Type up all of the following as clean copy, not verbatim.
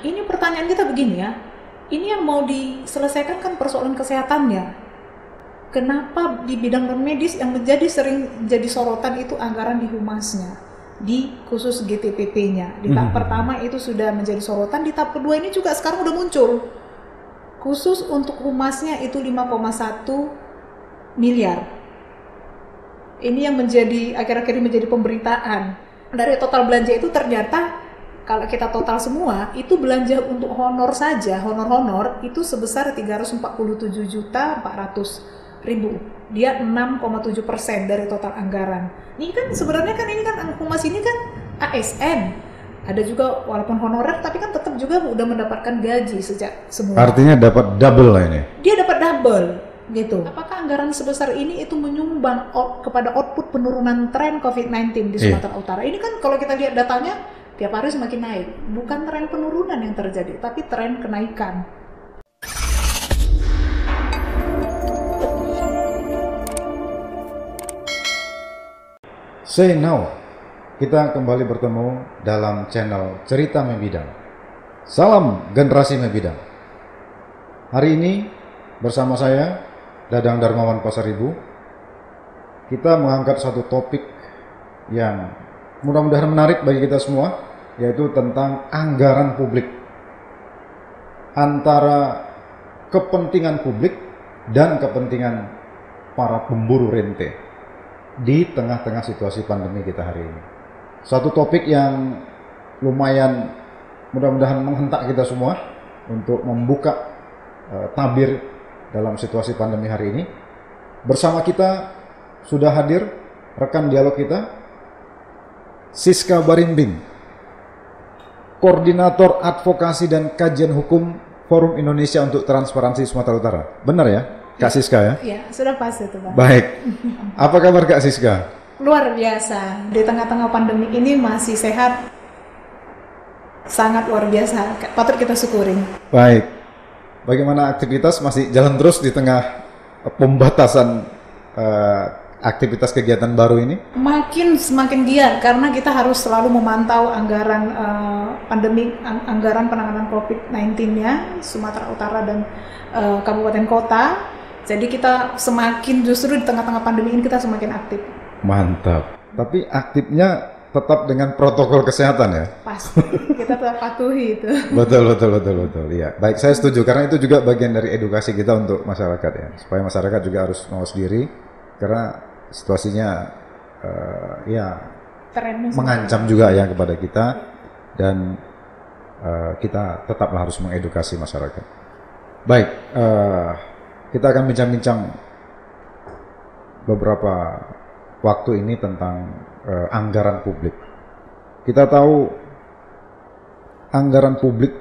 ini pertanyaan kita begini ya. Ini yang mau diselesaikan kan persoalan kesehatannya. Kenapa di bidang non medis yang sering jadi sorotan itu anggaran di humasnya, di khusus GTPP-nya. Di tahap pertama itu sudah menjadi sorotan, di tahap kedua ini juga sekarang udah muncul. Khusus untuk humasnya itu 5,1 miliar. Ini yang menjadi akhir-akhir ini menjadi pemberitaan. Dari total belanja itu ternyata kalau kita total semua itu belanja untuk honor saja, honor itu sebesar 347.400.000. Dia 6,7% dari total anggaran. Ini kan sebenarnya kan ini kan humas ini kan ASN. Ada juga walaupun honorer tapi kan tetap juga udah mendapatkan gaji sejak semua. Artinya dapat double lah ini. Dia dapat double gitu. Apakah anggaran sebesar ini itu menyumbang kepada output penurunan tren COVID-19 di Sumatera Utara? Ini kan kalau kita lihat datanya tiap hari semakin naik. Bukan tren penurunan yang terjadi, tapi tren kenaikan. Say now, kita kembali bertemu dalam channel Cerita Membidang. Salam generasi Membidang. Hari ini bersama saya, Dadang Darmawan Pasaribu, kita mengangkat satu topik yang mudah-mudahan menarik bagi kita semua, yaitu tentang anggaran publik. Antara kepentingan publik dan kepentingan para pemburu rente di tengah-tengah situasi pandemi kita hari ini. Satu topik yang lumayan mudah-mudahan menghentak kita semua untuk membuka tabir dalam situasi pandemi hari ini. Bersama kita sudah hadir rekan dialog kita, Siska Barimbing, Koordinator Advokasi dan Kajian Hukum Forum Indonesia untuk Transparansi Sumatera Utara. Benar ya, Kak Siska ya? Iya, sudah pas itu Pak. Baik. Apa kabar Kak Siska? Luar biasa. Di tengah-tengah pandemi ini masih sehat. Sangat luar biasa. Patut kita syukurin. Baik. Bagaimana aktivitas masih jalan terus di tengah pembatasan aktivitas kegiatan baru ini? Semakin giat karena kita harus selalu memantau anggaran pandemi, anggaran penanganan COVID-19-nya Sumatera Utara dan kabupaten kota. Jadi kita semakin justru di tengah-tengah pandemi ini kita semakin aktif. Mantap. Tapi aktifnya tetap dengan protokol kesehatan ya? Pasti. Kita tetap patuhi itu. Betul. Iya. Baik, saya setuju karena itu juga bagian dari edukasi kita untuk masyarakat ya. Supaya masyarakat juga harus mawas diri karena situasinya mengancam juga ya kepada kita dan kita tetaplah harus mengedukasi masyarakat. Baik, kita akan bincang-bincang beberapa waktu ini tentang anggaran publik. Kita tahu anggaran publik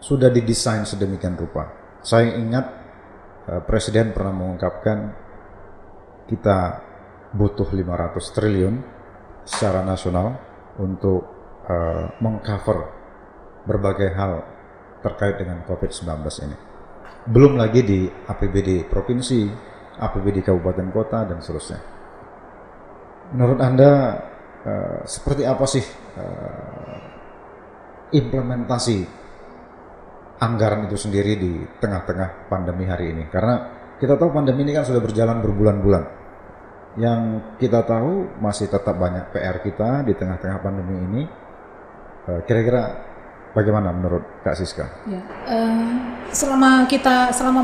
sudah didesain sedemikian rupa. Saya ingat Presiden pernah mengungkapkan kita butuh 500 triliun secara nasional untuk mengcover berbagai hal terkait dengan COVID-19 ini. Belum lagi di APBD provinsi, APBD kabupaten kota, dan seterusnya. Menurut Anda, seperti apa sih implementasi anggaran itu sendiri di tengah-tengah pandemi hari ini? Karena kita tahu pandemi ini kan sudah berjalan berbulan-bulan. Yang kita tahu masih tetap banyak PR kita di tengah-tengah pandemi ini. Kira-kira bagaimana menurut Kak Siska? Ya, selama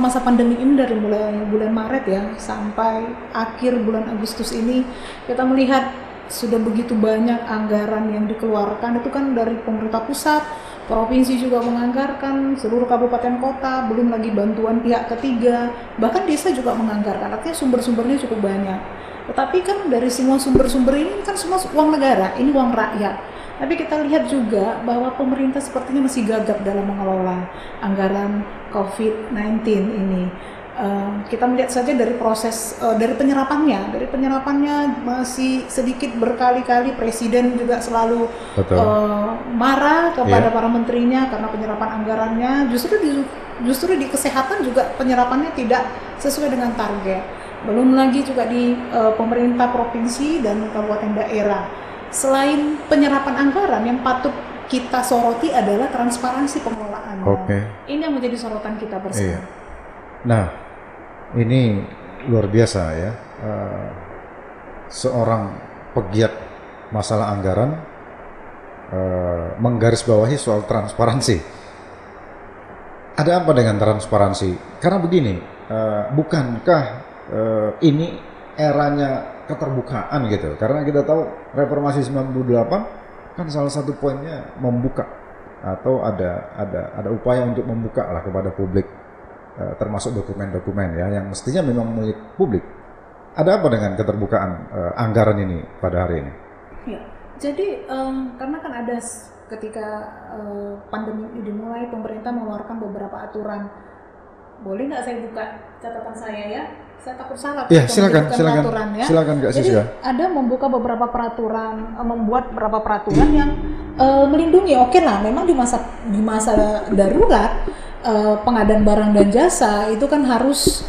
masa pandemi ini dari mulai bulan Maret ya sampai akhir bulan Agustus ini kita melihat sudah begitu banyak anggaran yang dikeluarkan, itu kan dari pemerintah pusat, provinsi juga menganggarkan, seluruh kabupaten kota, belum lagi bantuan pihak ketiga, bahkan desa juga menganggarkan. Artinya sumber-sumbernya cukup banyak. Tetapi kan dari semua sumber-sumber ini kan semua uang negara, ini uang rakyat. Tapi kita lihat juga bahwa pemerintah sepertinya masih gagap dalam mengelola anggaran COVID-19 ini. Kita melihat saja dari proses, dari penyerapannya masih sedikit, berkali-kali Presiden juga selalu marah kepada para menterinya karena penyerapan anggarannya. Justru di kesehatan juga penyerapannya tidak sesuai dengan target. Belum lagi juga di pemerintah provinsi dan kabupaten daerah. Selain penyerapan anggaran yang patut kita soroti adalah transparansi pengelolaannya. Oke. Ini yang menjadi sorotan kita bersama. Iya. Nah, ini luar biasa ya. Seorang pegiat masalah anggaran menggarisbawahi soal transparansi. Ada apa dengan transparansi? Karena begini, bukankah ini eranya keterbukaan gitu? Karena kita tahu reformasi 98 kan salah satu poinnya membuka, atau ada upaya untuk membuka lah kepada publik, termasuk dokumen-dokumen ya yang mestinya memang milik publik. Ada apa dengan keterbukaan anggaran ini pada hari ini? Ya, jadi karena kan ada ketika pandemi ini dimulai, pemerintah mengeluarkan beberapa aturan. Boleh nggak saya buka catatan saya ya? Saya takut salah. Ya, silakan, aturan, ya. Silakan Kak Siska. Jadi ada membuka beberapa peraturan, membuat beberapa peraturan yang melindungi. Oke lah, memang di masa darurat pengadaan barang dan jasa itu kan harus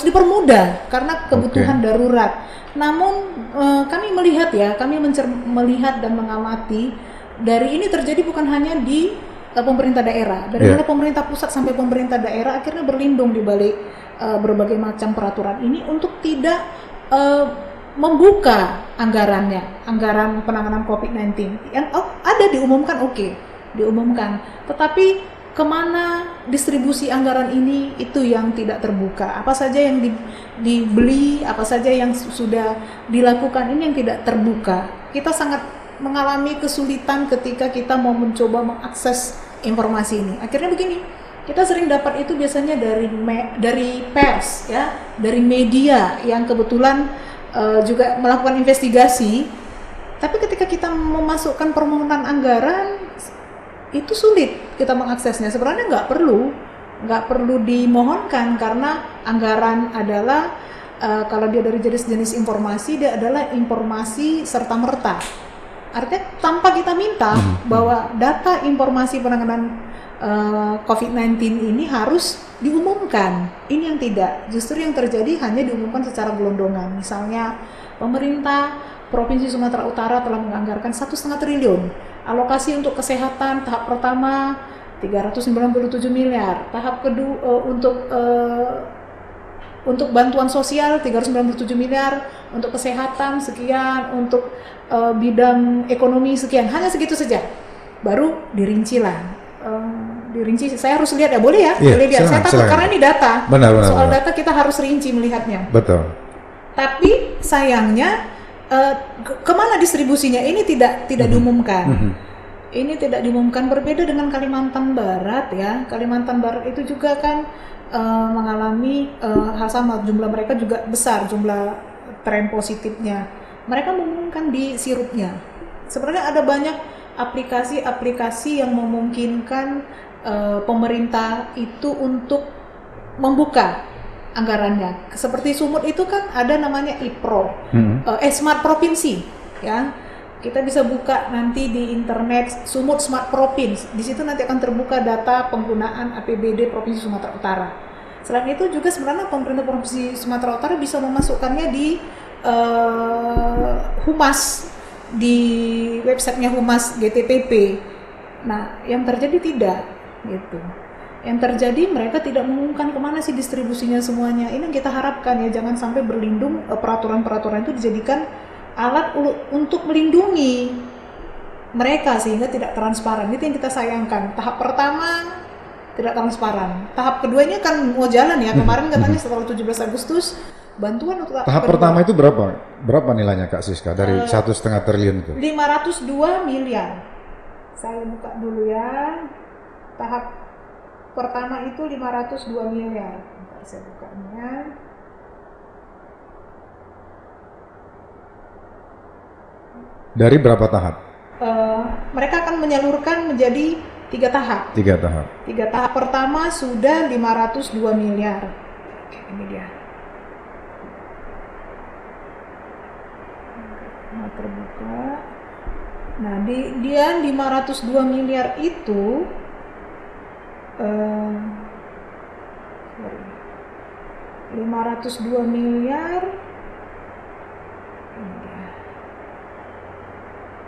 dipermudah karena kebutuhan darurat. Namun kami melihat melihat dan mengamati dari ini terjadi bukan hanya di pemerintah daerah, dari mana pemerintah pusat sampai pemerintah daerah akhirnya berlindung di balik berbagai macam peraturan ini untuk tidak membuka anggaran penanganan COVID-19 yang ada diumumkan, diumumkan, tetapi kemana distribusi anggaran ini itu yang tidak terbuka. Apa saja yang dibeli, apa saja yang sudah dilakukan, ini yang tidak terbuka. Kita sangat mengalami kesulitan ketika kita mau mencoba mengakses informasi ini. Akhirnya begini, kita sering dapat itu biasanya dari pers ya, dari media yang kebetulan juga melakukan investigasi. Tapi ketika kita memasukkan permohonan anggaran, itu sulit kita mengaksesnya. Sebenarnya nggak perlu dimohonkan, karena anggaran adalah kalau dia dari jenis informasi, dia adalah informasi serta merta. Artinya tanpa kita minta bahwa data informasi penanganan COVID-19 ini harus diumumkan. Ini yang tidak. Justru yang terjadi hanya diumumkan secara gelondongan. Misalnya pemerintah Provinsi Sumatera Utara telah menganggarkan 1,5 triliun alokasi untuk kesehatan tahap pertama 397 miliar, tahap kedua untuk bantuan sosial 397 miliar, untuk kesehatan sekian, untuk bidang ekonomi sekian, hanya segitu saja. Baru dirinci, saya harus lihat ya, boleh ya? Iya, boleh lihat. Saya takut karena ini data. Benar. Data kita harus rinci melihatnya. Betul. Tapi sayangnya kemana distribusinya ini tidak diumumkan. Ini tidak diumumkan, berbeda dengan Kalimantan Barat ya. Kalimantan Barat itu juga kan mengalami hal sama, jumlah mereka juga besar, jumlah tren positifnya. Mereka mengumumkan di sirupnya. Sebenarnya ada banyak aplikasi-aplikasi yang memungkinkan pemerintah itu untuk membuka anggarannya. Seperti Sumut itu kan ada namanya IPRO, Smart Provinsi ya. Kita bisa buka nanti di internet Sumut Smart Province. Di situ nanti akan terbuka data penggunaan APBD Provinsi Sumatera Utara. Selain itu juga sebenarnya pemerintah Provinsi Sumatera Utara bisa memasukkannya di Humas, di websitenya Humas GTPP. Nah, yang terjadi tidak gitu. Yang terjadi mereka tidak mengumumkan kemana sih distribusinya semuanya. Ini yang kita harapkan ya, jangan sampai berlindung peraturan-peraturan itu dijadikan alat untuk melindungi mereka sehingga tidak transparan. Itu yang kita sayangkan. Tahap pertama tidak transparan. Tahap keduanya kan mau jalan ya. Kemarin katanya setelah 17 Agustus bantuan untuk tahap pertama itu berapa nilainya Kak Siska dari 1,5 triliun itu? 502 miliar. Saya buka dulu ya. Tahap pertama itu 502 miliar. Bentar, saya bukanya. Dari berapa tahap? Mereka akan menyalurkan menjadi 3 tahap. 3 tahap. 3 tahap pertama sudah 502 miliar. Oke, ini dia. Nah, terbuka. Nah, dia 502 miliar itu 502 miliar ini dia.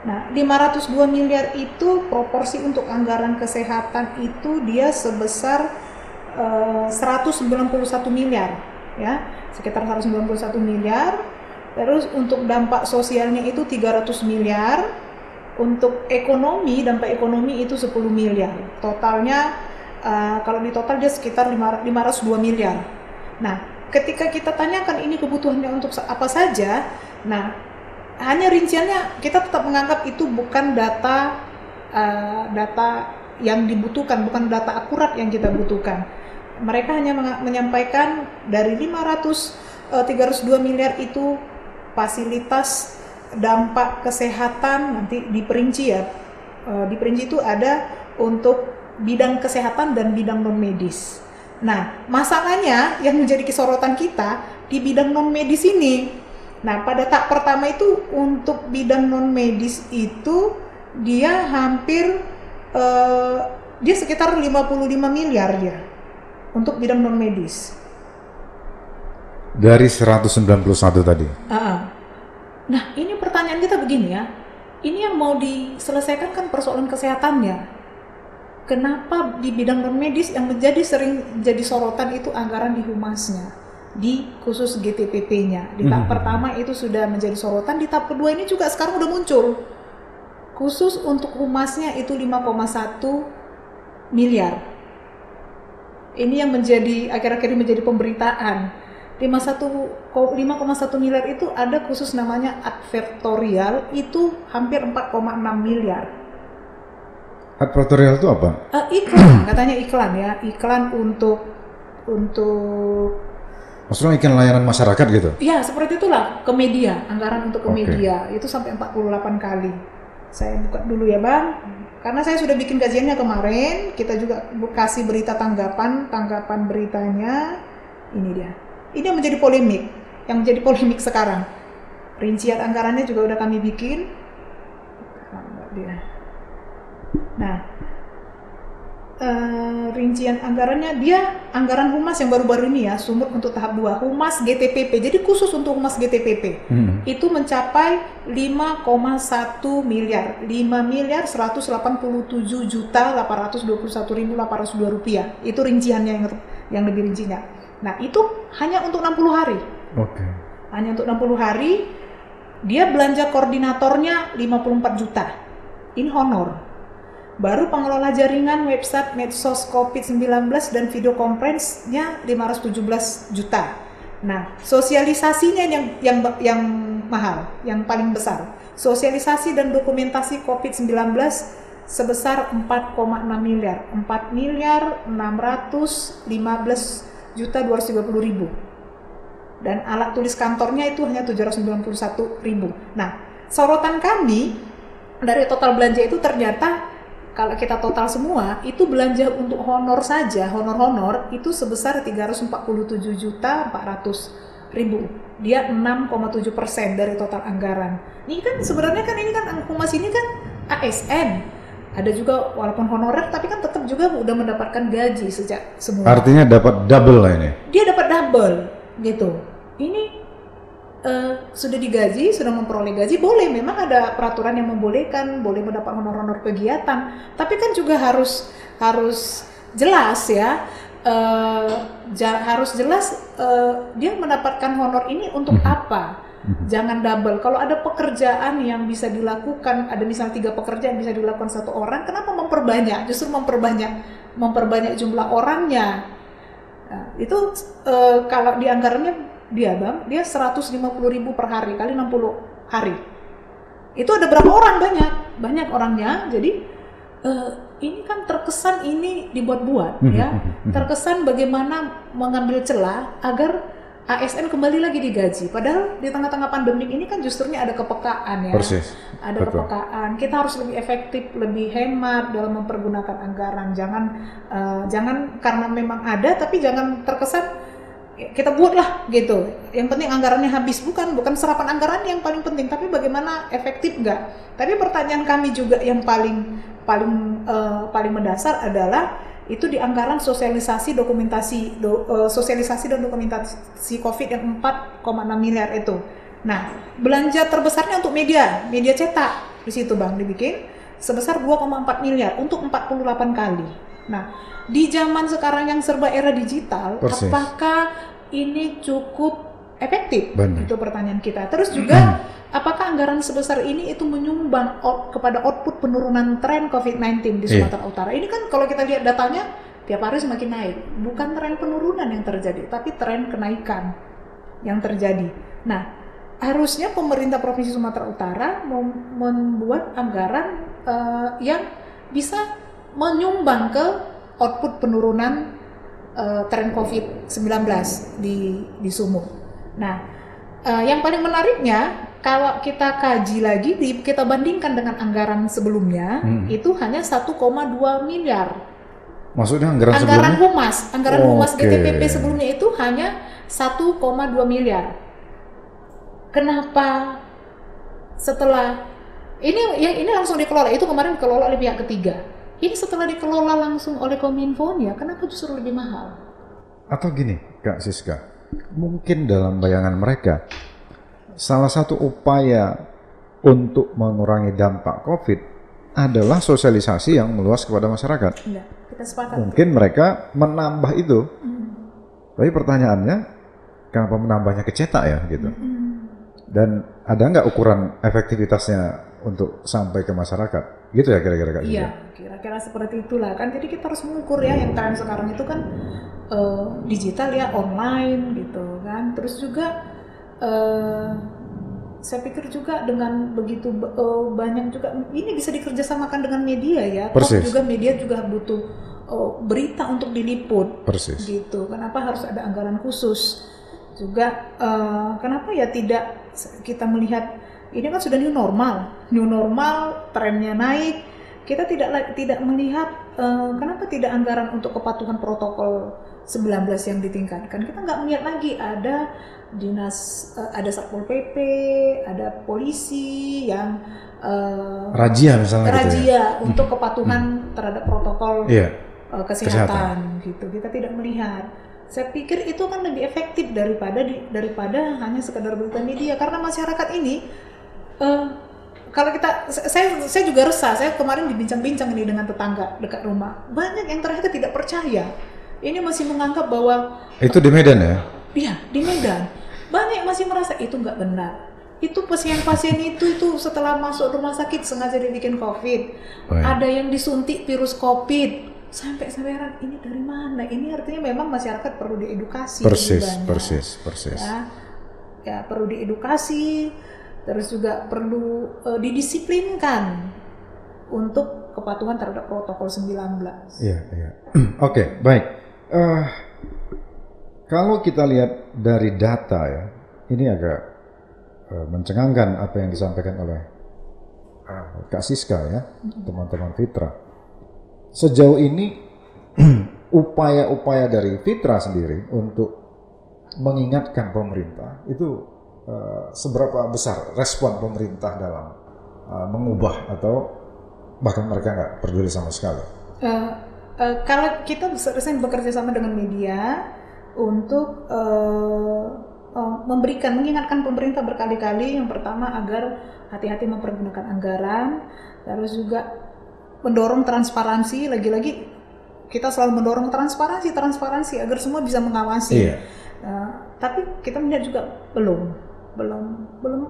Nah, 502 miliar itu proporsi untuk anggaran kesehatan itu dia sebesar 191 miliar, ya, sekitar 191 miliar. Terus untuk dampak sosialnya itu 300 miliar, untuk ekonomi, dampak ekonomi itu 10 miliar. Totalnya kalau di total dia sekitar 502 miliar. Nah, ketika kita tanyakan ini kebutuhannya untuk apa saja, nah hanya rinciannya kita tetap menganggap itu bukan data yang dibutuhkan, bukan data akurat yang kita butuhkan. Mereka hanya menyampaikan dari 302 miliar itu fasilitas dampak kesehatan, nanti diperinci ya. Diperinci itu ada untuk bidang kesehatan dan bidang non medis. Nah, masalahnya yang menjadi kesorotan kita di bidang non medis ini. Nah, pada tahap pertama itu untuk bidang non medis itu dia hampir dia sekitar 55 miliar ya untuk bidang non medis. Dari 191 tadi. Nah, ini pertanyaan kita begini ya. Ini yang mau diselesaikan kan persoalan kesehatannya. Kenapa di bidang non medis yang sering jadi sorotan itu anggaran di humasnya? Di khusus GTPP-nya. Di tahap pertama itu sudah menjadi sorotan, di tahap kedua ini juga sekarang udah muncul. Khusus untuk humasnya itu 5,1 miliar. Ini yang akhir-akhir ini menjadi pemberitaan. 5,1 miliar itu ada khusus namanya advertorial, itu hampir 4,6 miliar. Advertorial itu apa? Iklan, katanya iklan ya. Iklan untuk maksudnya iklan layanan masyarakat gitu? Ya, seperti itulah, ke media, anggaran untuk ke media, itu sampai 48 kali. Saya buka dulu ya Bang, karena saya sudah bikin kajiannya kemarin, kita juga kasih berita tanggapan beritanya, ini dia. Ini yang menjadi polemik sekarang. Rincian anggarannya juga udah kami bikin. Nah, rincian anggarannya dia anggaran humas yang baru-baru ini ya, sumut untuk tahap 2 humas GTPP, jadi khusus untuk humas GTPP itu mencapai 5,1 miliar 5.187.821.802 rupiah, itu rinciannya yang lebih rincinya. Nah, itu hanya untuk 60 hari. Hanya untuk 60 hari. Dia belanja koordinatornya 54 juta, ini honor. Baru pengelola jaringan, website, medsos, COVID-19 dan video conference-nya 517 juta. Nah, sosialisasinya yang mahal, yang paling besar. Sosialisasi dan dokumentasi COVID-19 sebesar 4,6 miliar. 4 miliar 615 juta 230 ribu. Dan alat tulis kantornya itu hanya 791 ribu. Nah, sorotan kami dari total belanja itu ternyata kalau kita total semua, itu belanja untuk honor saja, honor itu sebesar 347.400.000. Dia 6,7% dari total anggaran. Ini kan sebenarnya kan humas ini kan ASN. Ada juga walaupun honorer, tapi kan tetap juga udah mendapatkan gaji sejak semula. Artinya dapat double lah ini? Dia dapat double, gitu. Ini sudah digaji, sudah memperoleh gaji, boleh, memang ada peraturan yang membolehkan, boleh mendapat honor-honor kegiatan, tapi kan juga harus jelas ya, harus jelas dia mendapatkan honor ini untuk apa, jangan double. Kalau ada pekerjaan yang bisa dilakukan, ada misalnya 3 pekerjaan bisa dilakukan 1 orang, kenapa memperbanyak, justru memperbanyak jumlah orangnya. Nah, itu kalau di anggarannya dia 150.000 per hari kali 60 hari. Itu ada berapa orang? Banyak orangnya. Jadi ini kan terkesan ini dibuat-buat ya. Terkesan bagaimana mengambil celah agar ASN kembali lagi digaji. Padahal di tengah-tengah pandemi ini kan justrunya ada kepekaan ya. Persis. Ada kepekaan. Kita harus lebih efektif, lebih hemat dalam mempergunakan anggaran. Jangan karena memang ada tapi jangan terkesan kita buatlah gitu. Yang penting anggarannya habis, bukan serapan anggaran yang paling penting, tapi bagaimana efektif enggak. Tapi pertanyaan kami juga yang paling mendasar adalah itu di anggaran sosialisasi dan dokumentasi COVID yang 4,6 miliar itu. Nah, belanja terbesarnya untuk media cetak di situ Bang dibikin sebesar 2,4 miliar untuk 48 kali. Nah, di zaman sekarang yang serba era digital, Persis. apakah ini cukup efektif? Benar. Itu pertanyaan kita. Terus juga apakah anggaran sebesar ini itu menyumbang kepada output penurunan tren COVID-19 di Sumatera Utara? Ini kan kalau kita lihat datanya tiap hari semakin naik. Bukan tren penurunan yang terjadi, tapi tren kenaikan yang terjadi. Nah, harusnya pemerintah Provinsi Sumatera Utara membuat anggaran yang bisa menyumbang ke output penurunan tren COVID-19 di Sumut. Nah, yang paling menariknya kalau kita kaji lagi, kita bandingkan dengan anggaran sebelumnya, itu hanya 1,2 miliar. Maksudnya anggaran humas, humas DTPP sebelumnya itu hanya 1,2 miliar. Kenapa setelah ini langsung dikelola, itu kemarin dikelola oleh pihak ketiga. Ini setelah dikelola langsung oleh Kominfonya, kenapa justru lebih mahal? Atau gini, Kak Siska, mungkin dalam bayangan mereka, salah satu upaya untuk mengurangi dampak COVID adalah sosialisasi yang meluas kepada masyarakat. Enggak, kita sepakat. Mungkin mereka menambah itu, tapi pertanyaannya, kenapa menambahnya ke cetak ya gitu? Dan ada nggak ukuran efektivitasnya untuk sampai ke masyarakat? Gitu ya kira-kira Kak? Iya, kira-kira seperti itulah kan. Jadi kita harus mengukur ya, yang tren sekarang itu kan digital ya, online gitu kan. Terus juga saya pikir juga dengan begitu banyak juga ini bisa dikerjasamakan dengan media ya. Terus juga media juga butuh berita untuk diliput. Persis. Gitu. Kenapa harus ada anggaran khusus? Juga kenapa ya tidak kita melihat ini kan sudah new normal trennya naik, kita tidak melihat kenapa tidak anggaran untuk kepatuhan protokol 19 yang ditingkatkan. Kita nggak melihat lagi ada dinas, ada Satpol PP, ada polisi yang razia misalnya razia untuk kepatuhan terhadap protokol kesehatan gitu. Kita tidak melihat. Saya pikir itu kan lebih efektif daripada hanya sekedar berita media, karena masyarakat ini kalau saya juga resah. Saya kemarin dibincang-bincang ini dengan tetangga dekat rumah, banyak yang ternyata tidak percaya. Ini masih menganggap bahwa itu di Medan ya? Iya, di Medan banyak yang masih merasa itu nggak benar. Itu pasien-pasien itu setelah masuk rumah sakit sengaja dibikin COVID. Ada yang disuntik virus COVID. Sampai ini dari mana? Ini artinya memang masyarakat perlu diedukasi. Persis. Ya, perlu diedukasi, terus juga perlu didisiplinkan untuk kepatuhan terhadap protokol 19. Iya. Oke, baik. Kalau kita lihat dari data ya, ini agak mencengangkan apa yang disampaikan oleh Kak Siska ya, teman-teman Fitra. Sejauh ini upaya-upaya dari Fitra sendiri untuk mengingatkan pemerintah itu seberapa besar respon pemerintah dalam mengubah atau bahkan mereka nggak peduli sama sekali? Kalau kita sering bekerja sama dengan media untuk mengingatkan pemerintah berkali-kali, yang pertama agar hati-hati mempergunakan anggaran, terus juga mendorong transparansi. Lagi-lagi kita selalu mendorong transparansi agar semua bisa mengawasi. Tapi kita melihat juga belum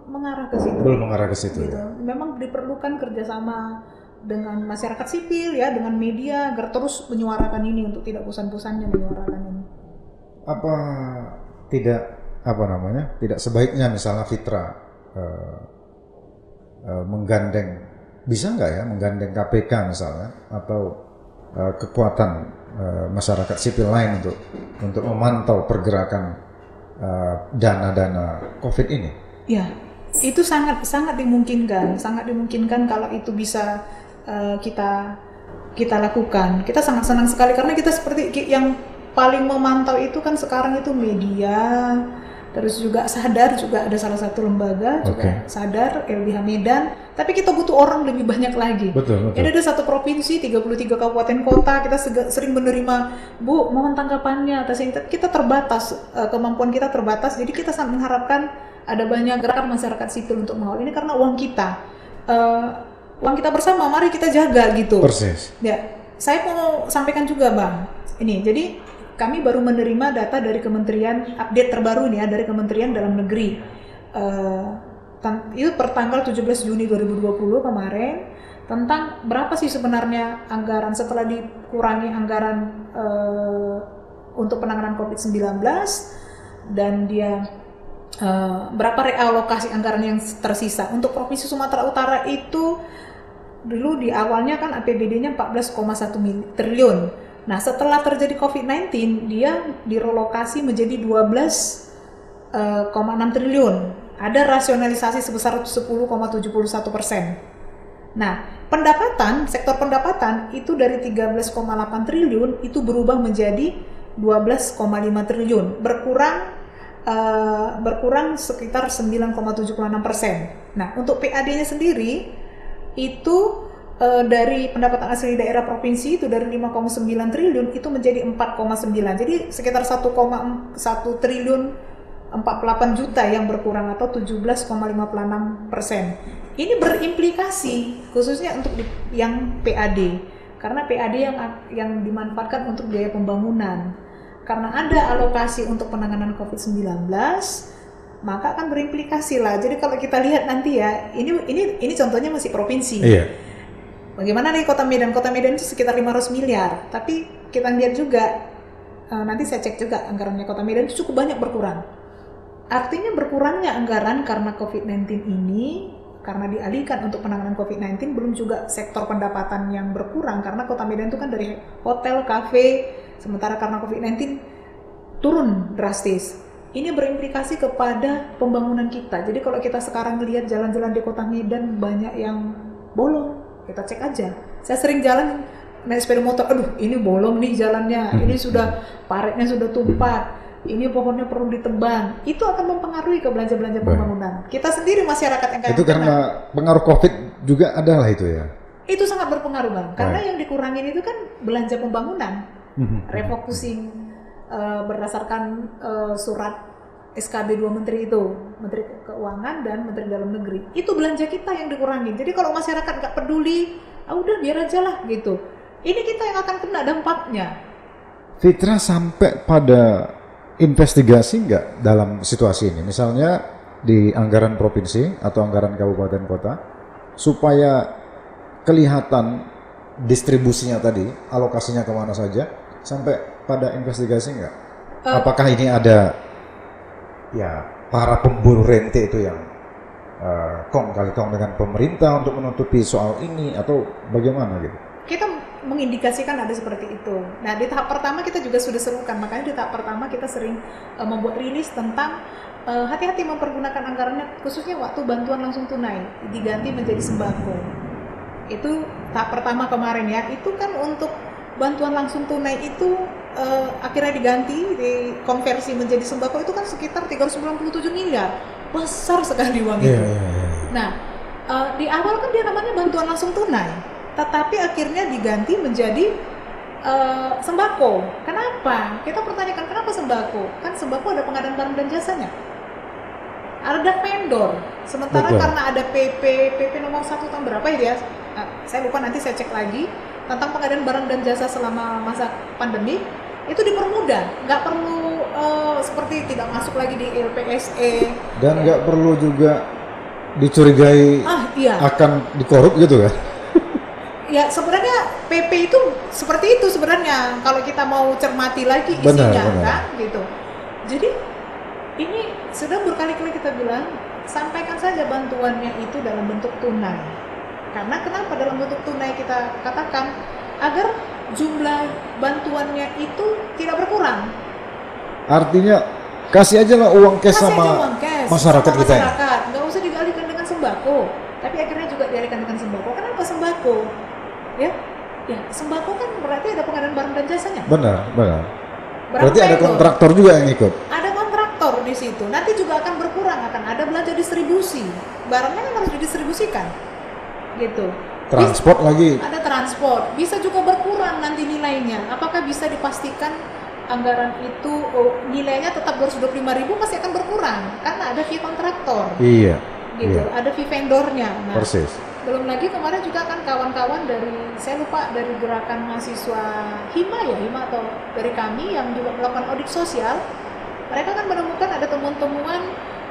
mengarah ke situ. Gitu. Memang diperlukan kerjasama dengan masyarakat sipil ya, dengan media agar terus menyuarakan ini, untuk tidak bosan-bosannya menyuarakan ini. Tidak sebaiknya misalnya Fitra menggandeng, bisa nggak ya menggandeng KPK misalnya atau kekuatan masyarakat sipil lain untuk memantau pergerakan dana-dana COVID ini? Ya, itu sangat dimungkinkan, kalau itu bisa kita lakukan. Kita sangat senang sekali karena kita seperti yang paling memantau itu kan sekarang itu media, terus juga Sadar juga ada salah satu lembaga juga Sadar LBH Medan. tapi kita butuh orang lebih banyak lagi. Betul. Ini ada satu provinsi, 33 kabupaten kota, kita sering menerima, Bu, mohon tanggapannya atas ini. Kita terbatas, kemampuan kita terbatas, jadi kita sangat mengharapkan ada banyak gerakan masyarakat sipil untuk mengawal ini karena uang kita. Uang kita bersama, mari kita jaga gitu. Persis. Ya, saya mau sampaikan juga Bang, ini, jadi kami baru menerima data dari Kementerian, update terbaru nih ya, dari Kementerian Dalam Negeri. Itu per tanggal 17 Juni 2020 kemarin, tentang berapa sih sebenarnya anggaran setelah dikurangi anggaran untuk penanganan COVID-19 dan dia berapa realokasi anggaran yang tersisa. Untuk Provinsi Sumatera Utara itu dulu di awalnya kan APBD-nya 14,1 triliun. Nah, setelah terjadi COVID-19 dia direlokasi menjadi 12,6 triliun. Ada rasionalisasi sebesar 10,71%. Nah, sektor pendapatan itu dari 13,8 triliun itu berubah menjadi 12,5 triliun, berkurang sekitar 9,76%. Nah, untuk PAD-nya sendiri itu dari pendapatan asli daerah provinsi itu dari 5,9 triliun itu menjadi 4,9. Jadi sekitar 1,1 triliun 48 juta yang berkurang atau 17,56%. Ini berimplikasi khususnya untuk yang PAD, karena PAD yang dimanfaatkan untuk biaya pembangunan. Karena ada alokasi untuk penanganan COVID-19, maka akan berimplikasi lah. Jadi kalau kita lihat nanti ya, ini contohnya masih provinsi. Iya. Bagaimana nih Kota Medan? Kota Medan itu sekitar 500 miliar, tapi kita lihat juga, nanti saya cek juga anggarannya Kota Medan itu cukup banyak berkurang. Artinya berkurangnya anggaran karena COVID-19 ini, karena dialihkan untuk penanganan COVID-19, belum juga sektor pendapatan yang berkurang, karena Kota Medan itu kan dari hotel, kafe, sementara karena COVID-19 turun drastis. Ini berimplikasi kepada pembangunan kita. Jadi kalau kita sekarang melihat jalan-jalan di Kota Medan banyak yang bolong, kita cek aja. Saya sering jalan naik sepeda motor, aduh ini bolong nih jalannya, ini sudah paretnya sudah tumpah, ini pohonnya perlu ditebang. Itu akan mempengaruhi ke belanja-belanja pembangunan. Kita sendiri masyarakat yang itu karena pengaruh COVID juga adalah itu ya? Itu sangat berpengaruh Bang, karena yang dikurangin itu kan belanja pembangunan, refocusing berdasarkan surat SKB 2 Menteri itu, Menteri Keuangan dan Menteri Dalam Negeri. Itu belanja kita yang dikurangin. Jadi kalau masyarakat nggak peduli, udah biar aja lah gitu. Ini kita yang akan kena dampaknya. Fitra sampai pada investigasi nggak dalam situasi ini, misalnya di anggaran provinsi atau anggaran kabupaten kota, supaya kelihatan distribusinya tadi, alokasinya kemana saja, sampai pada investigasi nggak? Apakah ini ada ya para pemburu rente itu yang kong kali kong dengan pemerintah untuk menutupi soal ini, atau bagaimana gitu? Kita mengindikasikan ada seperti itu. Nah, di tahap pertama kita juga sudah serukan, makanya di tahap pertama kita sering membuat rilis tentang hati-hati mempergunakan anggarannya, khususnya waktu bantuan langsung tunai diganti menjadi sembako. Itu tahap pertama kemarin ya. Itu kan untuk bantuan langsung tunai itu akhirnya dikonversi menjadi sembako itu kan sekitar 397 miliar. Besar sekali uang itu. Nah, di awal kan dia namanya bantuan langsung tunai, tetapi akhirnya diganti menjadi sembako. Kenapa? Kita pertanyakan kenapa sembako? Kan sembako ada pengadaan barang dan jasanya, ada vendor. Sementara karena ada PP nomor 1 tahun berapa ya? Saya lupa, nanti saya cek lagi tentang pengadaan barang dan jasa selama masa pandemi itu dipermudah, nggak perlu seperti tidak masuk lagi di LPSE dan nggak perlu juga dicurigai akan dikorup gitu kan? Ya sebenarnya PP itu seperti itu sebenarnya kalau kita mau cermati lagi isinya, benar. Kan gitu. Jadi ini sudah berkali-kali kita bilang, sampaikan saja bantuannya itu dalam bentuk tunai. Karena kenapa dalam bentuk tunai kita katakan agar jumlah bantuannya itu tidak berkurang. Artinya kasih aja lah uang cash sama masyarakat kita. Nggak usah dialihkan dengan sembako, tapi akhirnya juga dialihkan dengan sembako. Kenapa sembako? Ya, sembako kan berarti ada pengadaan barang dan jasanya. Benar. Berarti ada kontraktor juga yang ikut. Ada kontraktor di situ. Nanti juga akan berkurang, akan ada belanja distribusi. Barangnya kan harus didistribusikan. gitu. Transport lagi. Ada transport, bisa juga berkurang nanti nilainya. Apakah bisa dipastikan anggaran itu nilainya tetap 225.000 pasti akan berkurang karena ada fee kontraktor. Iya. Gitu, Iya. ada fee vendornya. Nah, Persis. belum lagi kemarin juga kan kawan-kawan dari, saya lupa, dari gerakan mahasiswa Hima atau dari kami yang juga melakukan audit sosial, mereka kan menemukan ada temuan-temuan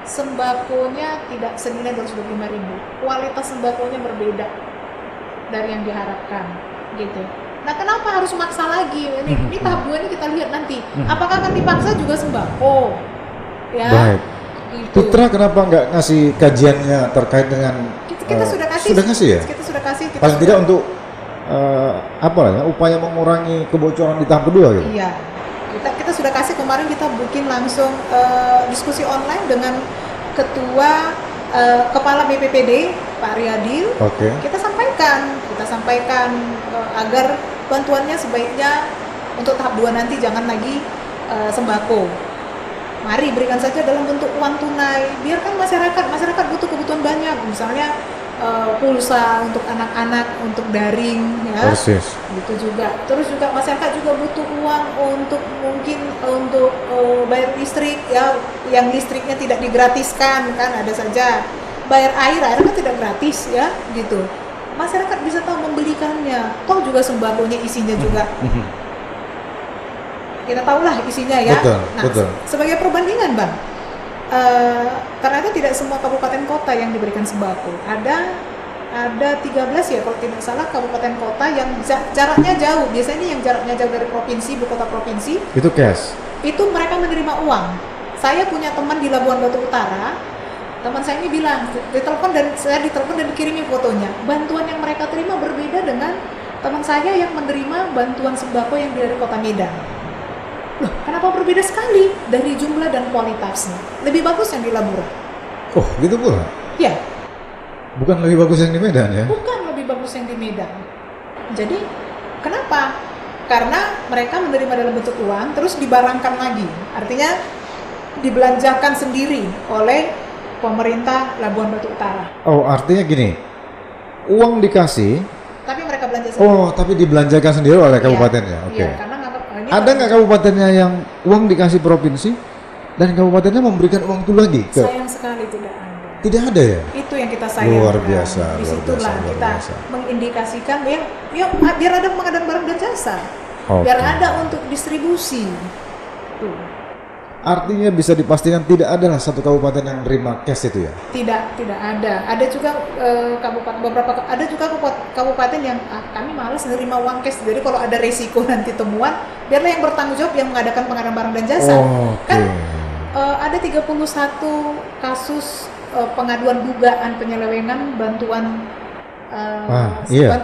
sembakonya tidak senilai 225.000, kualitas sembakonya berbeda dari yang diharapkan, gitu. Nah, kenapa harus maksa lagi? Ini tahap 2 ini kita lihat nanti, apakah akan dipaksa juga sembako, ya? Baik. Gitu. Putra kenapa nggak ngasih kajiannya terkait dengan Kita sudah kasih. Sudah kasih ya? Kita sudah kasih. Paling tidak untuk upaya mengurangi kebocoran di tahap kedua gitu. Iya. Kita sudah kasih, kemarin kita bikin langsung diskusi online dengan ketua kepala BPPD Pak Riyadil. Oke. Kita sampaikan agar bantuannya sebaiknya untuk tahap 2 nanti jangan lagi sembako. Mari berikan saja dalam bentuk uang tunai. Biarkan masyarakat butuh kebutuhan banyak, misalnya pulsa untuk anak-anak, untuk daring, ya. Persis. Gitu juga. Terus juga masyarakat juga butuh uang untuk bayar listrik, ya, yang listriknya tidak digratiskan kan, ada saja. Bayar air kan tidak gratis, ya, gitu. Masyarakat bisa tahu membelikannya. Toh juga sembakonya isinya juga. Kita tahulah isinya, ya. Betul. Sebagai perbandingan, Bang, ternyata tidak semua kabupaten kota yang diberikan sembako. Ada 13 ya kalau tidak salah kabupaten kota yang jaraknya jauh. Biasanya ini yang jaraknya jauh dari provinsi, ibu kota provinsi. Itu cash. Itu mereka menerima uang. Saya punya teman di Labuan Batu Utara. Teman saya ini bilang, saya ditelepon dan dikirimi fotonya. Bantuan yang mereka terima berbeda dengan teman saya yang menerima bantuan sembako yang dari Kota Medan. Loh, kenapa berbeda sekali dari jumlah dan kualitasnya? Lebih bagus yang di Labura. Oh, gitu pula? Ya. Bukan lebih bagus yang di Medan, ya? Bukan lebih bagus yang di Medan. Jadi, kenapa? Karena mereka menerima dalam bentuk uang, terus dibarangkan lagi. Artinya, dibelanjakan sendiri oleh pemerintah Labuan Batu Utara. Oh, artinya gini, uang dikasih, tapi mereka belanja sendiri. Oh, tapi dibelanjakan sendiri oleh kabupatennya. Oke. Iya, karena ada nggak kabupatennya yang uang dikasih provinsi dan kabupatennya memberikan uang itu lagi? Sayang sekali tidak ada. Tidak ada ya? Itu yang kita sayangkan. Luar biasa. Disitulah kita mengindikasikan biar ada pengadaan barang dan jasa, biar ada untuk distribusi. Tuh. Artinya bisa dipastikan tidak ada satu kabupaten yang menerima cash itu ya? Tidak ada. Ada juga kabupaten yang kami malas menerima uang cash. Jadi kalau ada resiko nanti temuan, biarlah yang bertanggung jawab yang mengadakan pengadaan barang dan jasa. Kan ada 31 kasus pengaduan dugaan penyelewengan bantuan. Iya,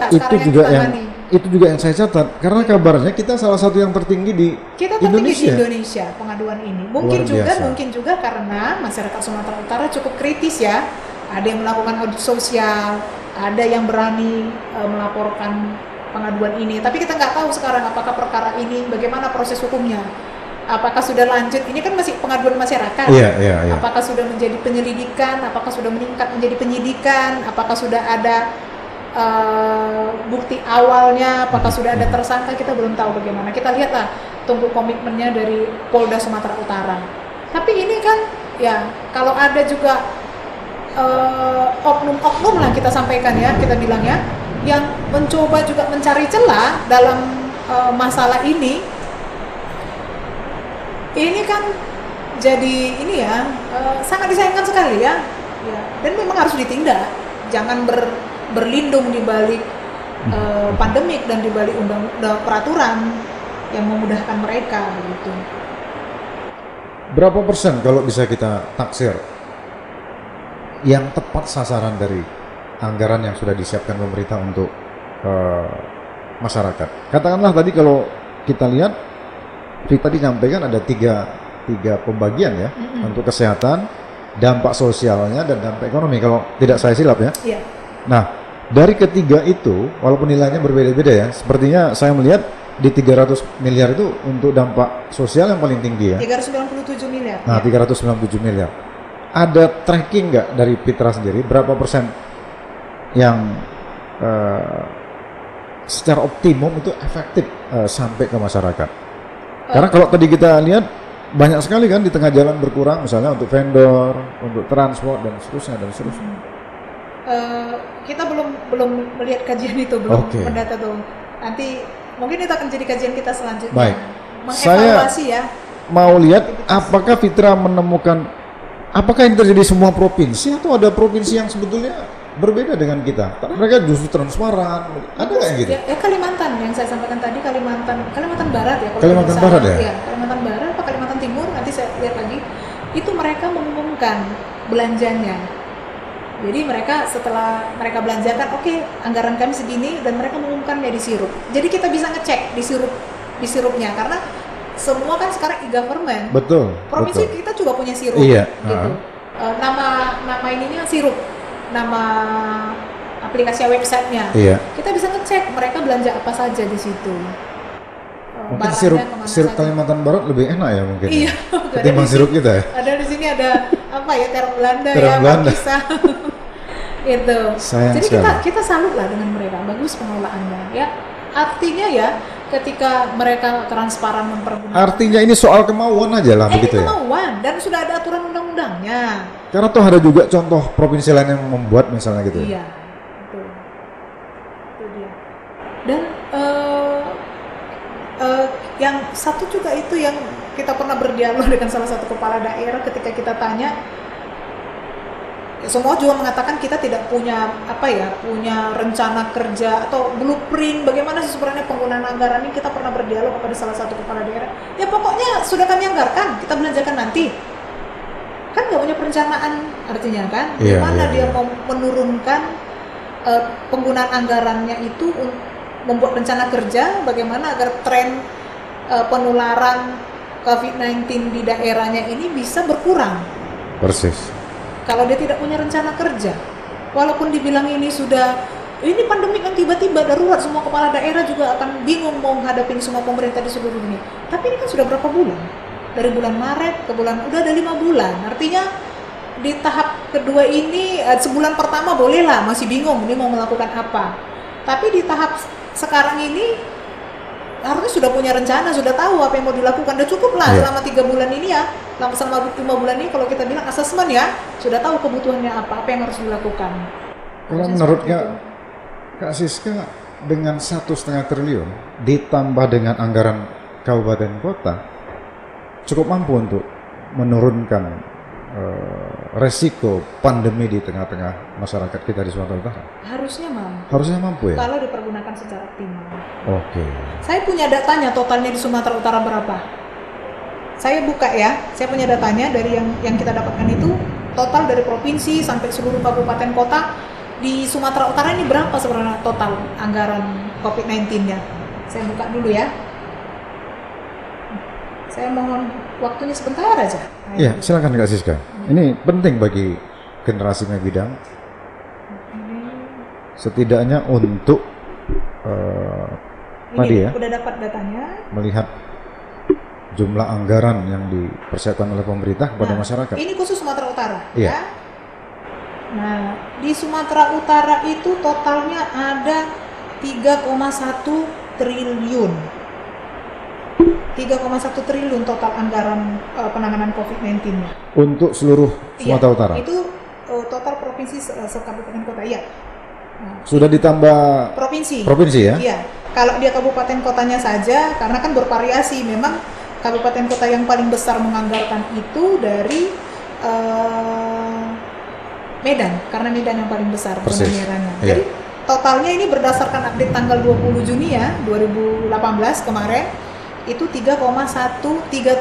itu juga yang saya catat karena kabarnya kita salah satu yang tertinggi di Indonesia pengaduan ini. Mungkin juga karena masyarakat Sumatera Utara cukup kritis ya. Ada yang melakukan audit sosial, ada yang berani melaporkan pengaduan ini. Tapi kita nggak tahu sekarang apakah perkara ini bagaimana proses hukumnya. Apakah sudah lanjut? Ini kan masih pengaduan masyarakat. Iya. Apakah sudah menjadi penyelidikan? Apakah sudah meningkat menjadi penyidikan? Apakah sudah ada bukti awalnya, apakah sudah ada tersangka, kita belum tahu bagaimana. Kita lihatlah, tunggu komitmennya dari Polda Sumatera Utara. Tapi ini kan, ya kalau ada juga oknum-oknum lah kita sampaikan ya, kita bilang ya, yang mencoba juga mencari celah dalam masalah ini kan jadi ini ya sangat disayangkan sekali ya. Dan memang harus ditindak, jangan berlindung di balik pandemik dan di balik undang-undang peraturan yang memudahkan mereka begitu. Berapa persen kalau bisa kita taksir yang tepat sasaran dari anggaran yang sudah disiapkan pemerintah untuk masyarakat? Katakanlah tadi kalau kita lihat kita disampaikan ada tiga pembagian ya, untuk kesehatan, dampak sosialnya dan dampak ekonomi kalau tidak saya silap ya. Iya. Nah, dari ketiga itu, walaupun nilainya berbeda-beda ya, sepertinya saya melihat di 300 miliar itu untuk dampak sosial yang paling tinggi ya. 397 miliar. Nah, 397 miliar. Ada tracking nggak dari Pitra sendiri, berapa persen yang eh, secara optimum itu efektif sampai ke masyarakat. Karena kalau tadi kita lihat banyak sekali kan di tengah jalan berkurang, misalnya untuk vendor, untuk transport dan seterusnya dan seterusnya. Kita belum melihat kajian itu, belum mendata tuh. Nanti mungkin itu akan jadi kajian kita selanjutnya. Baik. Mengevaluasi Saya mau lihat apakah Fitra menemukan apakah ini terjadi semua provinsi atau ada provinsi yang sebetulnya berbeda dengan kita. Mereka justru transparan. Ada nggak gitu? Ya, Kalimantan yang saya sampaikan tadi, Kalimantan Barat ya. Kalimantan Barat ya? Ya, Kalimantan Barat atau Kalimantan Timur, nanti saya lihat lagi. Itu mereka mengumumkan belanjanya. Jadi mereka setelah mereka belanjakan, oke, anggaran kami segini, dan mereka mengumumkannya di sirup. Jadi kita bisa ngecek di sirupnya karena semua kan sekarang e-government. Betul. Provinsi kita juga punya sirup. Iya. Gitu. Nama ininya sirup. Nama aplikasi websitenya. Iya. Kita bisa ngecek mereka belanja apa saja di situ. Mungkin sirup Kalimantan Barat lebih enak ya mungkin. Iya. Ketimbang sirup kita ya. Ada di sini ada apa ya, terong Belanda terong ya, Belanda. Pakistan. Itu. Sayang jadi sekali. kita salut lah dengan mereka, bagus pengelolaannya ya. Artinya ya ketika mereka transparan mempergunakan. Artinya ini soal kemauan aja lah begitu ya. Kemauan dan sudah ada aturan undang-undangnya. Karena toh ada juga contoh provinsi lain yang membuat misalnya gitu. Iya, betul. Itu dia. Dan yang satu juga itu yang kita pernah berdialog dengan salah satu kepala daerah ketika kita tanya. Semua juga mengatakan kita tidak punya punya rencana kerja atau blueprint bagaimana sih sebenarnya penggunaan anggaran ini. Kita pernah berdialog kepada salah satu kepala daerah, ya pokoknya sudah kami anggarkan, kita belanjakan nanti. Kan nggak punya perencanaan artinya kan, gimana dia mau menurunkan penggunaan anggarannya itu, membuat rencana kerja bagaimana agar tren penularan COVID-19 di daerahnya ini bisa berkurang. Persis. Kalau dia tidak punya rencana kerja, walaupun dibilang ini pandemi kan tiba-tiba darurat, semua kepala daerah juga akan bingung mau menghadapi semua pemerintah di seluruh dunia. Tapi ini kan sudah berapa bulan? Dari bulan Maret ke udah ada 5 bulan. Artinya di tahap kedua ini, sebulan pertama bolehlah masih bingung ini mau melakukan apa. Tapi di tahap sekarang ini harusnya sudah punya rencana, sudah tahu apa yang mau dilakukan. Udah cukup lah selama 3 bulan ini ya. Selama 5 bulan ini kalau kita bilang asesmen ya, sudah tahu kebutuhannya apa yang harus dilakukan. Kalau menurutnya Kak Siska, dengan 1,5 triliun ditambah dengan anggaran kabupaten kota cukup mampu untuk menurunkan resiko pandemi di tengah-tengah masyarakat kita di Sumatera Utara? Harusnya mampu ya? Kalau dipergunakan secara optimal. Oke. Saya punya datanya totalnya di Sumatera Utara berapa? Saya buka ya, saya punya datanya dari yang kita dapatkan itu total dari provinsi sampai seluruh kabupaten kota di Sumatera Utara ini berapa sebenarnya total anggaran COVID-19-nya? Saya buka dulu ya. Saya mohon waktunya sebentar aja. Iya, silakan Kak Siska. Ini penting bagi generasi bidang. Setidaknya untuk tadi ya. Udah dapat datanya. Melihat jumlah anggaran yang dipersiapkan oleh pemerintah kepada masyarakat. Ini khusus Sumatera Utara. Iya. Ya. Nah, di Sumatera Utara itu totalnya ada 3,1 triliun. 3,1 triliun total anggaran penanganan COVID-19-nya. Untuk seluruh Sumatera Utara? Itu total provinsi sekabupaten kota, iya. Nah, sudah ditambah provinsi ya? Iya. Kalau dia kabupaten kotanya saja, karena kan bervariasi, memang kabupaten kota yang paling besar menganggarkan itu dari Medan, karena Medan yang paling besar penganggarannya. Iya. Jadi totalnya ini berdasarkan update tanggal 20 Juni ya, 2018 kemarin, itu 3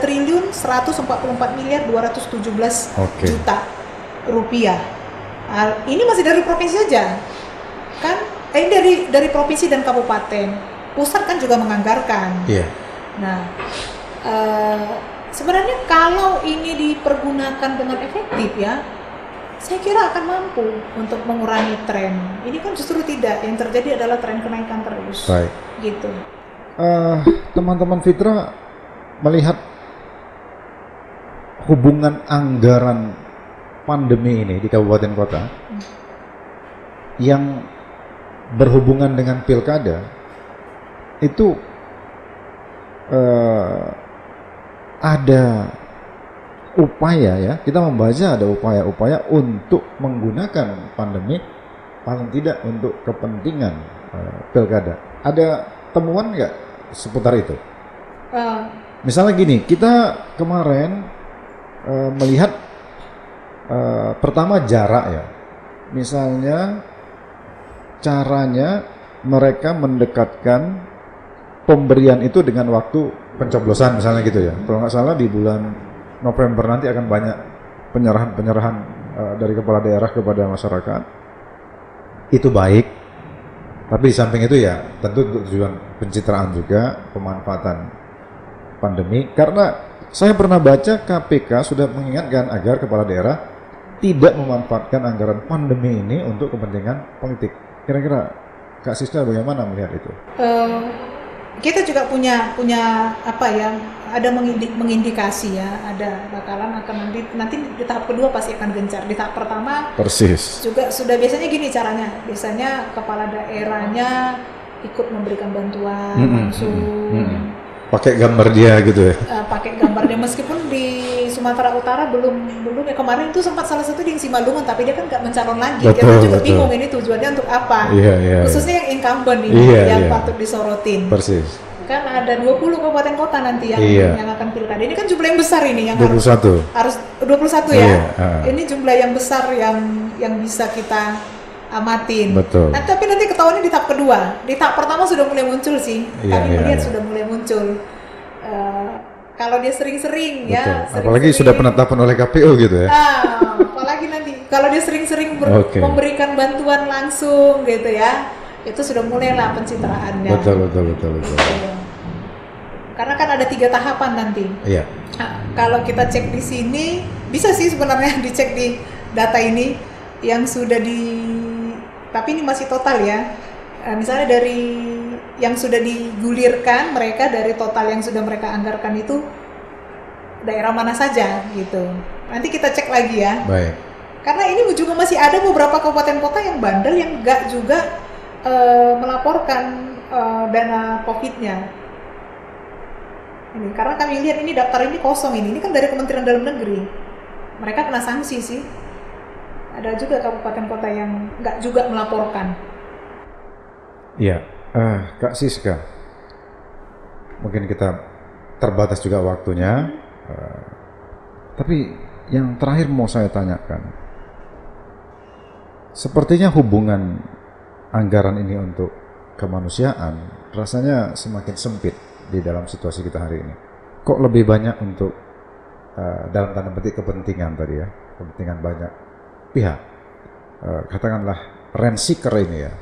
triliun 144 miliar 217 juta rupiah. Ini masih dari provinsi saja kan, dari provinsi dan kabupaten. Pusat kan juga menganggarkan. Nah, sebenarnya kalau ini dipergunakan dengan efektif ya, saya kira akan mampu untuk mengurangi tren. Ini kan justru tidak, yang terjadi adalah tren kenaikan terus. Baik. Gitu. Teman-teman Fitra melihat hubungan anggaran pandemi ini di kabupaten kota yang berhubungan dengan pilkada itu ada upaya ya, kita membaca ada upaya-upaya untuk menggunakan pandemi paling tidak untuk kepentingan pilkada. Ada temuan nggak seputar itu? Misalnya gini, kita kemarin melihat pertama jarak ya. Misalnya caranya mereka mendekatkan pemberian itu dengan waktu pencoblosan misalnya gitu ya. Kalau nggak salah di bulan November nanti akan banyak penyerahan dari kepala daerah kepada masyarakat. Itu baik. Tapi di samping itu ya tentu untuk tujuan pencitraan juga, pemanfaatan pandemi. Karena saya pernah baca KPK sudah mengingatkan agar kepala daerah tidak memanfaatkan anggaran pandemi ini untuk kepentingan politik. Kira-kira Kak Siska bagaimana melihat itu? Kita juga punya apa ya, ada mengindikasi ya, ada bakalan akan nanti di tahap kedua pasti akan gencar. Di tahap pertama persis juga sudah biasanya gini caranya, biasanya kepala daerahnya ikut memberikan bantuan langsung. Pakai gambar dia gitu ya? Pakai gambar dia, meskipun di Sumatera Utara belum ya, kemarin itu sempat salah satu di Simalungun, tapi dia kan nggak mencalon lagi. Kita juga bingung ini tujuannya untuk apa. Khususnya yang incumbent ini yang patut disorotin. Persis. Kan ada 20 kabupaten kota nanti yang akan pilkada. Ini kan jumlah yang besar ini, yang 21. harus 21 ya. Ini jumlah yang besar yang bisa kita amatin. Betul. Nah, tapi nanti ketahuannya di tahap kedua. Di tahap pertama sudah mulai muncul sih. Kami melihat sudah mulai muncul. Kalau dia sering-sering ya. Apalagi sudah penetapan oleh KPU gitu ya. Apalagi nanti kalau dia sering-sering memberikan bantuan langsung gitu ya. Itu sudah mulailah pencitraannya. Betul. Karena kan ada 3 tahapan nanti. Iya. Kalau kita cek di sini, bisa sih sebenarnya dicek di data ini yang sudah tapi ini masih total ya. Misalnya dari yang sudah digulirkan mereka, dari total yang sudah mereka anggarkan itu daerah mana saja gitu. Nanti kita cek lagi ya. Baik. Karena ini juga masih ada beberapa kabupaten kota yang bandel yang enggak juga melaporkan dana COVID-nya. Ini karena kami lihat ini daftar ini kosong ini kan dari Kementerian Dalam Negeri. Mereka kena sanksi sih. Ada juga kabupaten kota yang nggak juga melaporkan. Iya, Kak Siska, mungkin kita terbatas juga waktunya, tapi yang terakhir mau saya tanyakan, sepertinya hubungan anggaran ini untuk kemanusiaan rasanya semakin sempit di dalam situasi kita hari ini. Kok lebih banyak untuk dalam tanda petik kepentingan tadi ya, kepentingan banyak pihak, katakanlah rent seeker ini ya,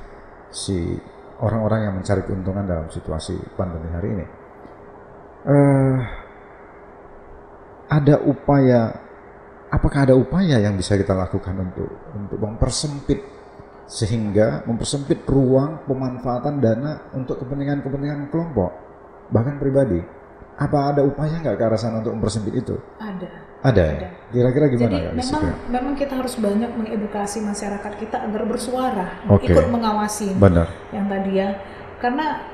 si orang-orang yang mencari keuntungan dalam situasi pandemi hari ini. Apakah ada upaya yang bisa kita lakukan untuk mempersempit ruang pemanfaatan dana untuk kepentingan kelompok, bahkan pribadi? Apa ada upaya nggak ke arah sana untuk mempersempit itu? Ada. Ya? Kira-kira gimana? Jadi memang kita harus banyak mengedukasi masyarakat kita agar bersuara, Ikut ikut mengawasi. Benar. Yang tadi ya. Karena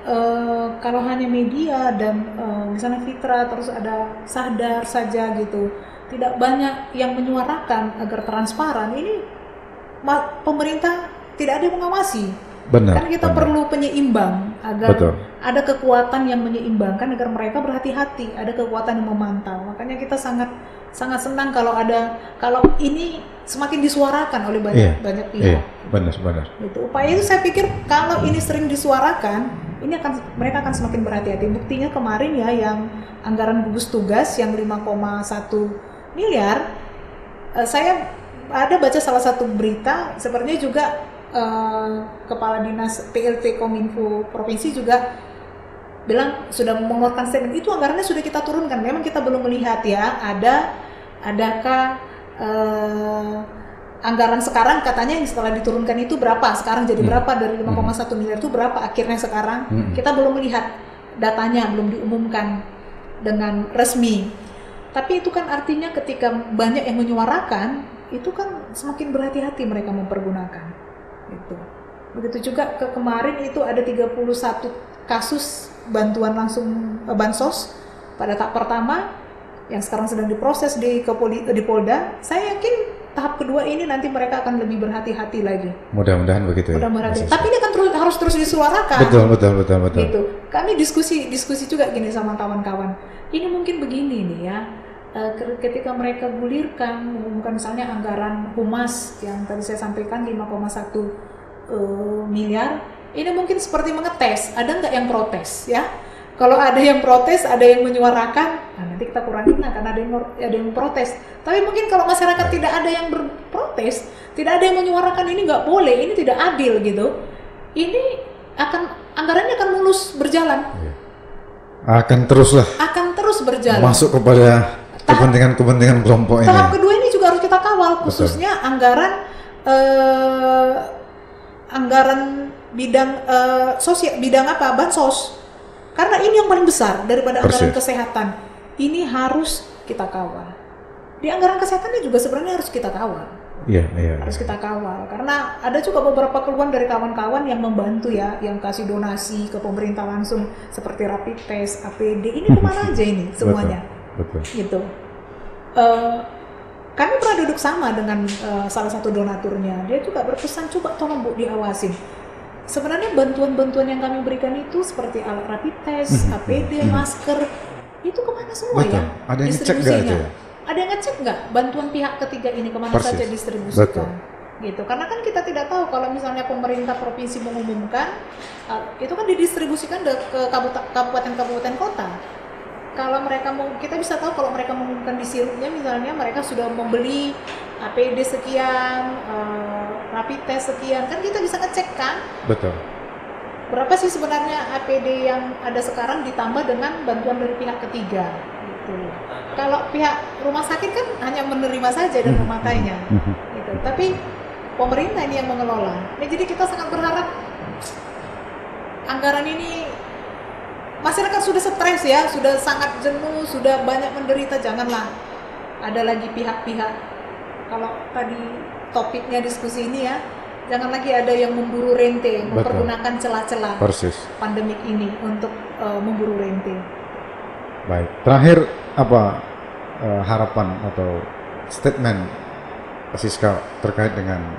kalau hanya media dan misalnya Fitra terus ada Sadar saja gitu, tidak banyak yang menyuarakan agar transparan. Ini pemerintah tidak ada yang mengawasi. Benar. Kan kita perlu penyeimbang agar ada kekuatan yang menyeimbangkan agar mereka berhati-hati, ada kekuatan yang memantau. Makanya kita sangat senang kalau ini semakin disuarakan oleh banyak pihak. Iya, benar. Itu upaya itu saya pikir kalau ini sering disuarakan, mereka akan semakin berhati-hati. Buktinya kemarin ya yang anggaran gugus tugas yang 5,1 miliar, saya ada baca salah satu berita, sepertinya juga Kepala Dinas PLT Kominfo Provinsi juga bilang sudah mengeluarkan statement itu anggarannya sudah kita turunkan. Memang kita belum melihat ya adakah anggaran sekarang katanya yang setelah diturunkan itu berapa, sekarang jadi berapa, dari 5,1 miliar itu berapa akhirnya sekarang. Kita belum melihat datanya, belum diumumkan dengan resmi. Tapi itu kan artinya ketika banyak yang menyuarakan, itu kan semakin berhati-hati mereka mempergunakan itu. Begitu juga kemarin itu ada 31 kasus bantuan langsung bansos pada tahap pertama yang sekarang sedang diproses di Polda. Saya yakin tahap kedua ini nanti mereka akan lebih berhati-hati lagi. Mudah-mudahan begitu ya. Tapi ini kan harus terus disuarakan. Betul. Gitu. Kami diskusi juga gini sama kawan-kawan. Ini mungkin begini nih ya. Ketika mereka gulirkan mengumumkan misalnya anggaran humas yang tadi saya sampaikan 5,1 miliar, ini mungkin seperti mengetes, ada nggak yang protes ya? Kalau ada yang protes, ada yang menyuarakan, nah nanti kita kurangin lah karena ada yang protes. Tapi mungkin kalau masyarakat tidak ada yang berprotes, tidak ada yang menyuarakan ini nggak boleh, ini tidak adil gitu, ini anggarannya akan mulus berjalan. Akan terus berjalan. Masuk kepada kepentingan kelompok ini. Tahap kedua ini juga harus kita kawal, khususnya anggaran bidang sosial, bidang bansos. Karena ini yang paling besar daripada anggaran kesehatan. Ini harus kita kawal. Di anggaran kesehatannya juga sebenarnya harus kita kawal. Harus kita kawal. Karena ada juga beberapa keluhan dari kawan-kawan yang membantu ya, yang kasih donasi ke pemerintah langsung seperti rapid test, APD. Ini kemana aja ini semuanya? Betul. Gitu. Kami pernah duduk sama dengan salah satu donaturnya. Dia juga berpesan, coba tolong Bu diawasin. Sebenarnya bantuan-bantuan yang kami berikan itu seperti alat rapid test, APD, masker, itu kemana semua ya? Ada yang ngecek nggak itu? Ada yang ngecek nggak bantuan pihak ketiga ini kemana saja distribusikan? Gitu. Karena kan kita tidak tahu kalau misalnya pemerintah provinsi mengumumkan, itu kan didistribusikan ke kabupaten-kabupaten kota. Kalau mereka kita bisa tahu kalau mereka mengumumkan di sirupnya misalnya mereka sudah membeli APD sekian, rapid test sekian, kan kita bisa ngecek kan? Betul. Berapa sih sebenarnya APD yang ada sekarang ditambah dengan bantuan dari pihak ketiga? Gitu. Kalau pihak rumah sakit kan hanya menerima saja dan memakainya, gitu. Tapi pemerintah ini yang mengelola. Nah, jadi kita sangat berharap anggaran ini. Masyarakat sudah stres ya, sudah sangat jenuh, sudah banyak menderita, janganlah ada lagi pihak-pihak. Kalau tadi topiknya diskusi ini ya, jangan lagi ada yang memburu rente, mempergunakan celah-celah pandemik ini untuk memburu rente. Baik, terakhir apa harapan atau statement Siska terkait dengan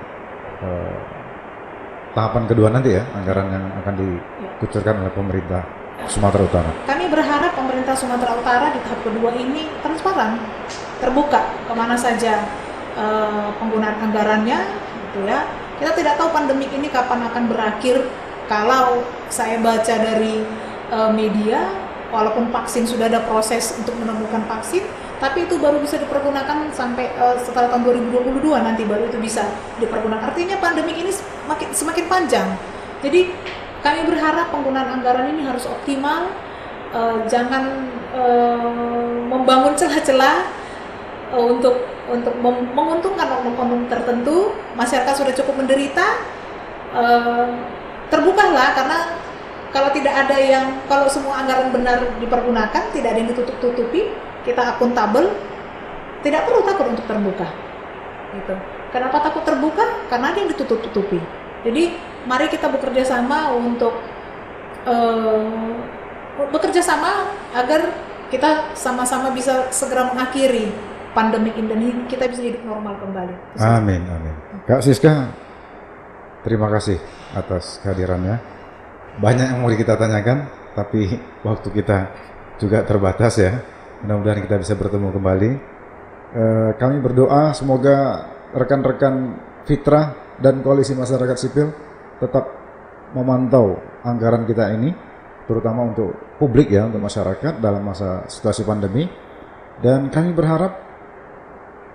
tahapan kedua nanti ya, anggaran yang akan dikucurkan oleh pemerintah Sumatera Utara? Kami berharap pemerintah Sumatera Utara di tahap kedua ini transparan, terbuka kemana saja penggunaan anggarannya, gitu ya. Kita tidak tahu pandemik ini kapan akan berakhir. Kalau saya baca dari media, walaupun vaksin sudah ada proses untuk menemukan vaksin, tapi itu baru bisa dipergunakan sampai setelah tahun 2022 nanti baru itu bisa dipergunakan. Artinya pandemik ini semakin panjang. Jadi kami berharap penggunaan anggaran ini harus optimal, jangan membangun celah-celah untuk menguntungkan oknum-oknum tertentu. Masyarakat sudah cukup menderita, terbukalah, karena kalau semua anggaran benar dipergunakan, tidak ada yang ditutup-tutupi, kita akuntabel, tidak perlu takut untuk terbuka. Gitu. Kenapa takut terbuka? Karena ada yang ditutup-tutupi. Jadi mari kita bekerja sama untuk agar kita sama-sama bisa segera mengakhiri pandemi ini dan kita bisa hidup normal kembali. Amin. Kak Siska, terima kasih atas kehadirannya. Banyak yang mau kita tanyakan, tapi waktu kita juga terbatas ya. Mudah-mudahan kita bisa bertemu kembali. Kami berdoa semoga rekan-rekan Fitrah dan Koalisi Masyarakat Sipil tetap memantau anggaran kita ini, terutama untuk publik ya, untuk masyarakat dalam masa situasi pandemi. Dan kami berharap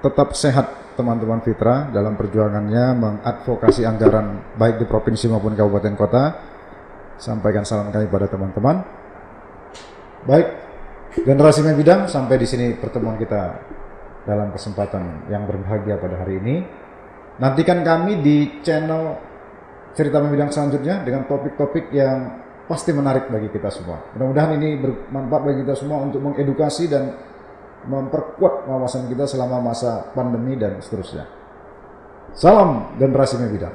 tetap sehat teman-teman Fitrah dalam perjuangannya mengadvokasi anggaran baik di provinsi maupun kabupaten kota. Sampaikan salam kami pada teman-teman. Baik, Generasi Mebidang, sampai di sini pertemuan kita dalam kesempatan yang berbahagia pada hari ini. Nantikan kami di channel Cerita Mebidang selanjutnya dengan topik-topik yang pasti menarik bagi kita semua. Mudah-mudahan ini bermanfaat bagi kita semua untuk mengedukasi dan memperkuat wawasan kita selama masa pandemi dan seterusnya. Salam Generasi Mebidang.